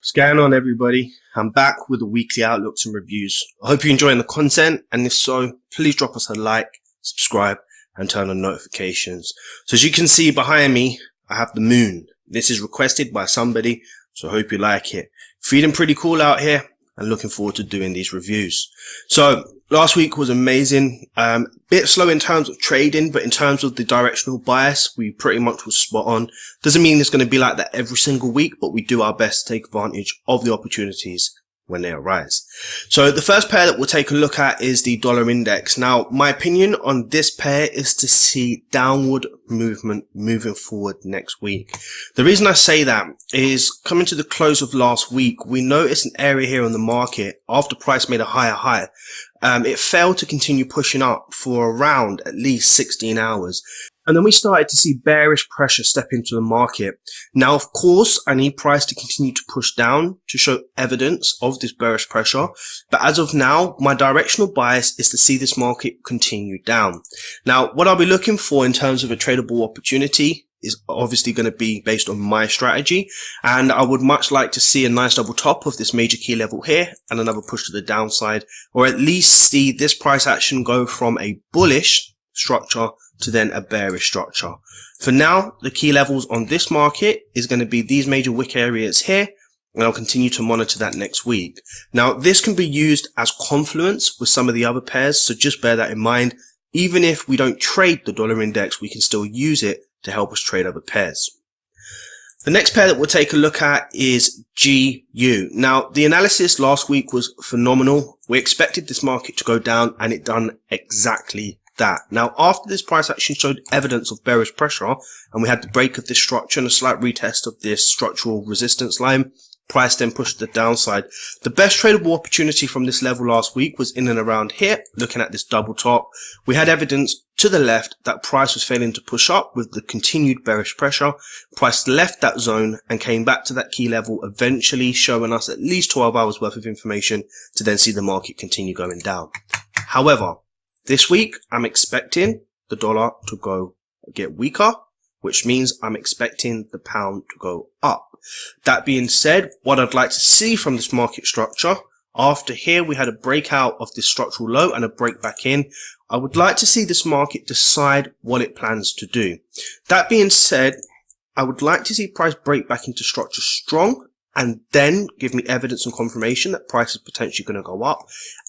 What's going on, everybody? I'm back with the weekly outlooks and reviews. I hope you're enjoying the content, and if so, please drop us a like, subscribe, and turn on notifications. So as you can see behind me, I have the moon. This is requested by somebody, so I hope you like it. Feeling pretty cool out here and looking forward to doing these reviews. So last week was amazing. Bit slow in terms of trading, but in terms of the directional bias, we pretty much was spot on. Doesn't mean it's going to be like that every single week, but we do our best to take advantage of the opportunities when they arise. So the first pair that we'll take a look at is the dollar index. Now, my opinion on this pair is to see downward movement moving forward next week. The reason I say that is coming to the close of last week, we noticed an area here on the market after price made a higher high. It failed to continue pushing up for around at least 16 hours. And then we started to see bearish pressure step into the market. Now, of course, I need price to continue to push down to show evidence of this bearish pressure. But as of now, my directional bias is to see this market continue down. Now, what I'll be looking for in terms of a tradable opportunity is obviously going to be based on my strategy. And I would much like to see a nice double top of this major key level here and another push to the downside, or at least see this price action go from a bullish structure to then a bearish structure. For now, the key levels on this market is going to be these major wick areas here, and I'll continue to monitor that next week. Now, this can be used as confluence with some of the other pairs, so just bear that in mind. Even if we don't trade the dollar index, we can still use it to help us trade other pairs. The next pair that we'll take a look at is GU. Now, the analysis last week was phenomenal. We expected this market to go down, and it done exactly that. Now, after this price action showed evidence of bearish pressure, and we had the break of this structure and a slight retest of this structural resistance line, price then pushed to the downside. The best tradable opportunity from this level last week was in and around here, looking at this double top. We had evidence to the left that price was failing to push up with the continued bearish pressure. Price left that zone and came back to that key level, eventually showing us at least 12 hours worth of information to then see the market continue going down. However, this week, I'm expecting the dollar to get weaker, which means I'm expecting the pound to go up. That being said, what I'd like to see from this market structure, after here we had a breakout of this structural low and a break back in, I would like to see this market decide what it plans to do. That being said, I would like to see price break back into structure strong and then give me evidence and confirmation that price is potentially going to go up.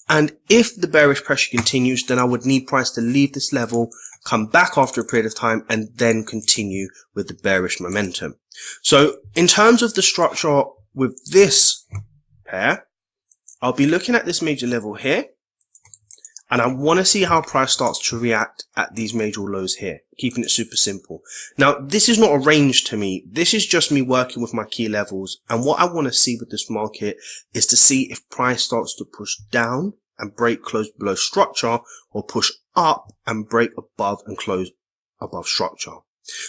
And if the bearish pressure continues, then I would need price to leave this level, come back after a period of time, and then continue with the bearish momentum. So in terms of the structure with this pair, I'll be looking at this major level here, and I want to see how price starts to react at these major lows here, keeping it super simple. Now, this is not a range to me. This is just me working with my key levels. And what I want to see with this market is to see if price starts to push down and break close below structure, or push up and break above and close above structure.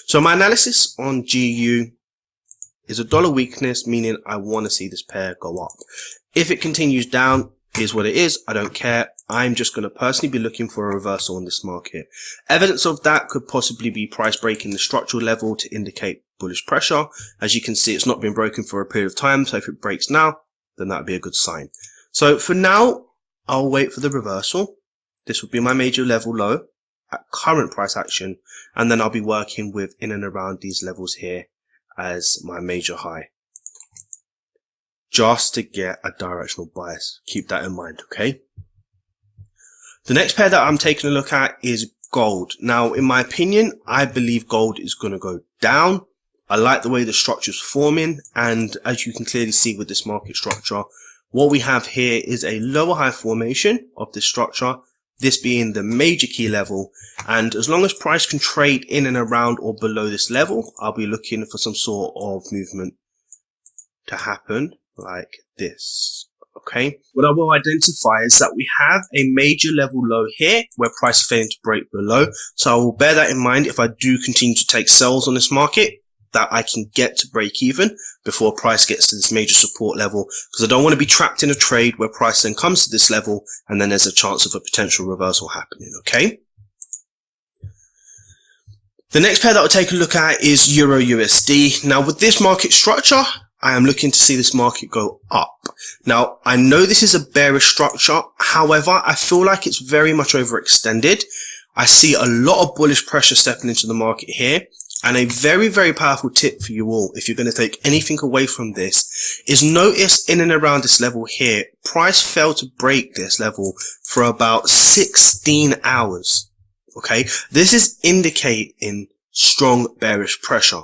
So my analysis on GU is a dollar weakness, meaning I want to see this pair go up. If it continues down, is what it is. I don't care. I'm just going to personally be looking for a reversal in this market. Evidence of that could possibly be price breaking the structural level to indicate bullish pressure. As you can see, it's not been broken for a period of time. So if it breaks now, then that would be a good sign. So for now, I'll wait for the reversal. This would be my major level low at current price action. And then I'll be working with in and around these levels here as my major high, just to get a directional bias. Keep that in mind, okay? The next pair that I'm taking a look at is gold. Now, in my opinion, I believe gold is going to go down. I like the way the structure is forming, and as you can clearly see with this market structure, what we have here is a lower high formation of this structure, this being the major key level. And as long as price can trade in and around or below this level, I'll be looking for some sort of movement to happen like this. Okay, what I will identify is that we have a major level low here where price is failing to break below. So I will bear that in mind if I do continue to take sells on this market, that I can get to break even before price gets to this major support level, because I don't want to be trapped in a trade where price then comes to this level and then there's a chance of a potential reversal happening. Okay. The next pair that I'll take a look at is EURUSD. Now with this market structure, I am looking to see this market go up. Now, I know this is a bearish structure. However, I feel like it's very much overextended. I see a lot of bullish pressure stepping into the market here. And a very, very powerful tip for you all, if you're going to take anything away from this, is notice in and around this level here, price failed to break this level for about 16 hours. Okay. This is indicating strong bearish pressure.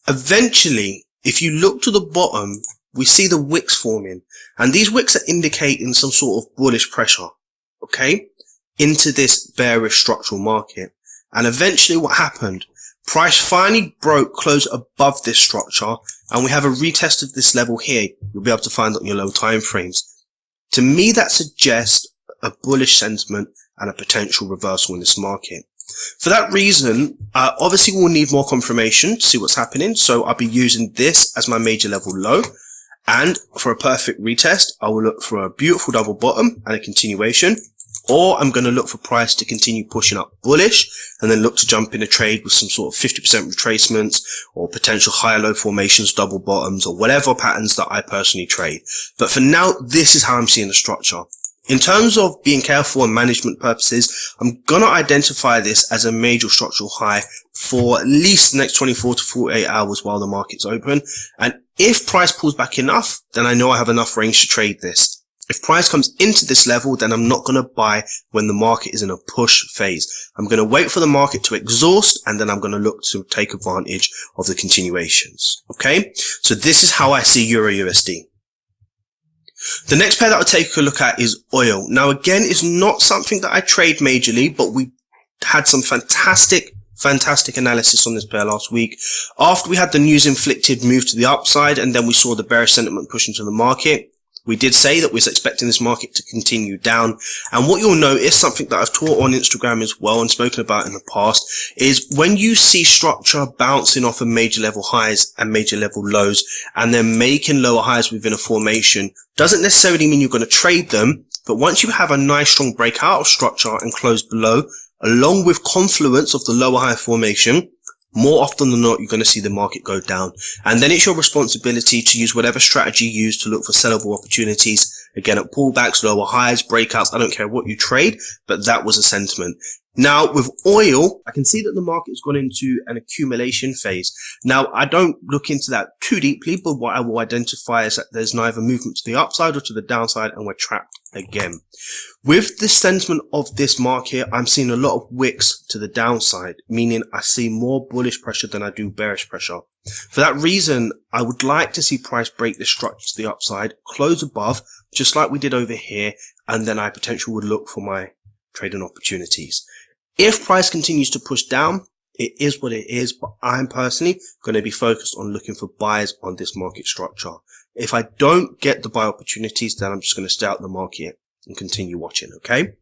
Eventually, if you look to the bottom, we see the wicks forming, and these wicks are indicating some sort of bullish pressure, okay, into this bearish structural market. And eventually what happened? Price finally broke close above this structure, and we have a retest of this level here. You'll be able to find it on your low time frames. To me, that suggests a bullish sentiment and a potential reversal in this market. For that reason, obviously we'll need more confirmation to see what's happening. So I'll be using this as my major level low. And for a perfect retest, I will look for a beautiful double bottom and a continuation. Or I'm going to look for price to continue pushing up bullish and then look to jump in a trade with some sort of 50% retracements or potential higher low formations, double bottoms, or whatever patterns that I personally trade. But for now, this is how I'm seeing the structure. In terms of being careful and management purposes, I'm going to identify this as a major structural high for at least the next 24 to 48 hours while the market's open. And if price pulls back enough, then I know I have enough range to trade this. If price comes into this level, then I'm not going to buy when the market is in a push phase. I'm going to wait for the market to exhaust, and then I'm going to look to take advantage of the continuations. Okay, so this is how I see EURUSD. The next pair that I'll take a look at is oil. Now again, it's not something that I trade majorly, but we had some fantastic analysis on this pair last week. After we had the news inflicted move to the upside, and then we saw the bearish sentiment push into the market. We did say that we was expecting this market to continue down. And what you'll notice, something that I've taught on Instagram as well and spoken about in the past, is when you see structure bouncing off of major level highs and major level lows and then making lower highs within a formation, doesn't necessarily mean you're going to trade them. But once you have a nice strong breakout of structure and close below, along with confluence of the lower high formation, more often than not, you're going to see the market go down. And then it's your responsibility to use whatever strategy you use to look for sellable opportunities. Again, at pullbacks, lower highs, breakouts, I don't care what you trade, but that was a sentiment. Now, with oil, I can see that the market has gone into an accumulation phase. Now, I don't look into that too deeply, but what I will identify is that there's neither movement to the upside or to the downside, and we're trapped again. With the sentiment of this market, I'm seeing a lot of wicks to the downside, meaning I see more bullish pressure than I do bearish pressure. For that reason, I would like to see price break this structure to the upside, close above, just like we did over here, and then I potentially would look for my trading opportunities. If price continues to push down, it is what it is, but I'm personally going to be focused on looking for buys on this market structure. If I don't get the buy opportunities, then I'm just going to stay out of the market and continue watching, okay?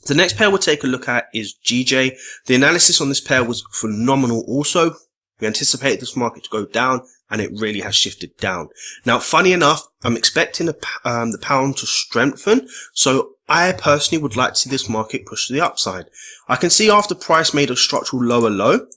The next pair we'll take a look at is GJ. The analysis on this pair was phenomenal also. We anticipated this market to go down, and it really has shifted down. Now, funny enough, I'm expecting the pound to strengthen, so I personally would like to see this market push to the upside. I can see after price made a structural lower low,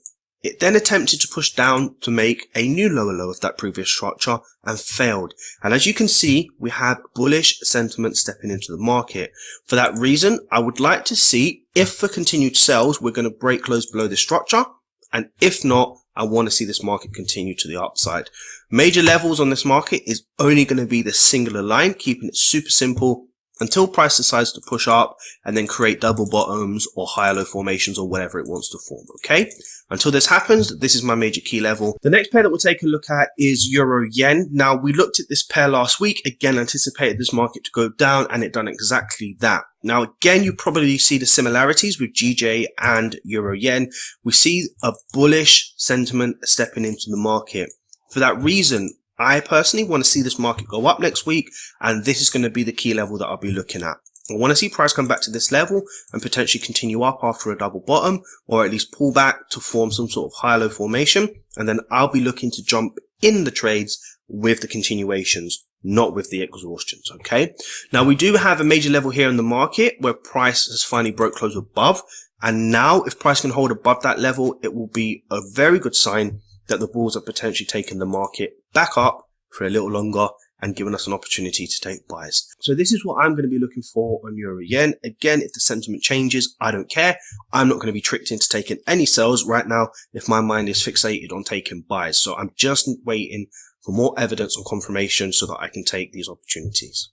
it then attempted to push down to make a new lower low of that previous structure and failed. And as you can see, we have bullish sentiment stepping into the market. For that reason, I would like to see if for continued sells, we're going to break close below this structure. And if not, I want to see this market continue to the upside. Major levels on this market is only going to be the singular line, keeping it super simple until price decides to push up and then create double bottoms or higher low formations or whatever it wants to form, okay? Until this happens, this is my major key level. The next pair that we'll take a look at is Euro-Yen. Now, we looked at this pair last week, again, anticipated this market to go down, and it done exactly that. Now, again, you probably see the similarities with GJ and Euro-Yen. We see a bullish sentiment stepping into the market. For that reason, I personally want to see this market go up next week, and this is going to be the key level that I'll be looking at. I want to see price come back to this level and potentially continue up after a double bottom, or at least pull back to form some sort of high low formation, and then I'll be looking to jump in the trades with the continuations, not with the exhaustions, okay? Now, we do have a major level here in the market where price has finally broke close above, and now if price can hold above that level, it will be a very good sign that the bulls are potentially taking the market back up for a little longer and giving us an opportunity to take buys. So this is what I'm going to be looking for on Euro Yen. Again, if the sentiment changes, I don't care. I'm not going to be tricked into taking any sells right now if my mind is fixated on taking buys. So I'm just waiting for more evidence or confirmation so that I can take these opportunities.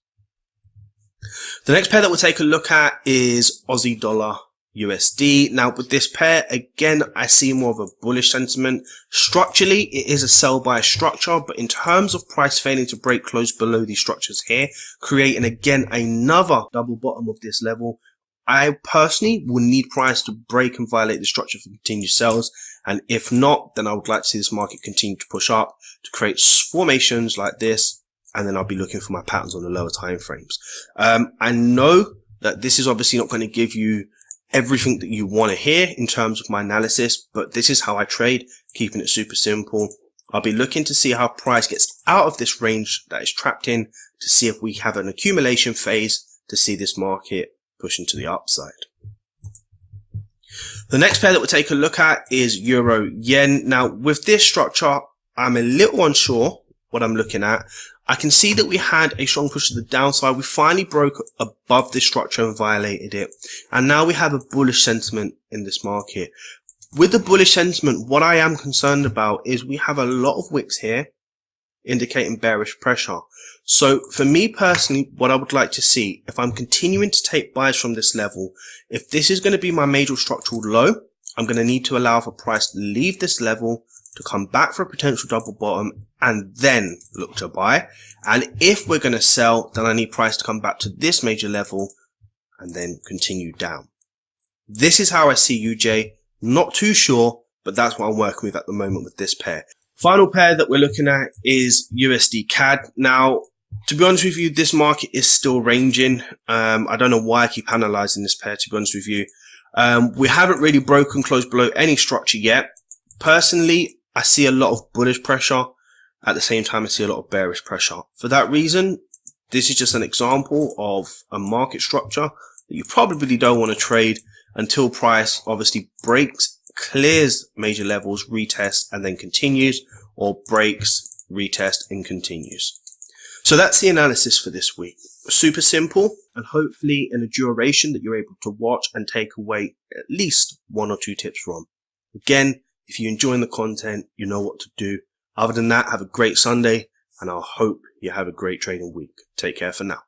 The next pair that we'll take a look at is Aussie dollar USD. Now with this pair, again, I see more of a bullish sentiment. Structurally, it is a sell buy structure, but in terms of price failing to break close below these structures here, creating again another double bottom of this level, I personally will need price to break and violate the structure for continued sells. And if not, then I would like to see this market continue to push up to create formations like this. And then I'll be looking for my patterns on the lower time frames. I know that this is obviously not going to give you everything that you want to hear in terms of my analysis, but this is how I trade, keeping it super simple. I'll be looking to see how price gets out of this range that is trapped in to see if we have an accumulation phase to see this market pushing to the upside. The next pair that we'll take a look at is Euro Yen. Now with this structure, I'm a little unsure what I'm looking at. I can see that we had a strong push to the downside. We finally broke above this structure and violated it. And now we have a bullish sentiment in this market. With the bullish sentiment, what I am concerned about is we have a lot of wicks here indicating bearish pressure. So for me personally, what I would like to see, if I'm continuing to take buys from this level, if this is going to be my major structural low, I'm going to need to allow for price to leave this level, to come back for a potential double bottom and then look to buy. And if we're going to sell, then I need price to come back to this major level and then continue down. This is how I see UJ. Not too sure, but that's what I'm working with at the moment with this pair. Final pair that we're looking at is USD CAD. Now, to be honest with you, this market is still ranging. I don't know why I keep analyzing this pair, to be honest with you. We haven't really broken close below any structure yet. Personally, I see a lot of bullish pressure. At the same time, I see a lot of bearish pressure. For that reason, this is just an example of a market structure that you probably don't want to trade until price obviously breaks, clears major levels, retests, and then continues, or breaks, retest, and continues. So that's the analysis for this week. Super simple, and hopefully in a duration that you're able to watch and take away at least 1 or 2 tips from. Again, if you're enjoying the content, you know what to do. Other than that, have a great Sunday, and I hope you have a great trading week. Take care for now.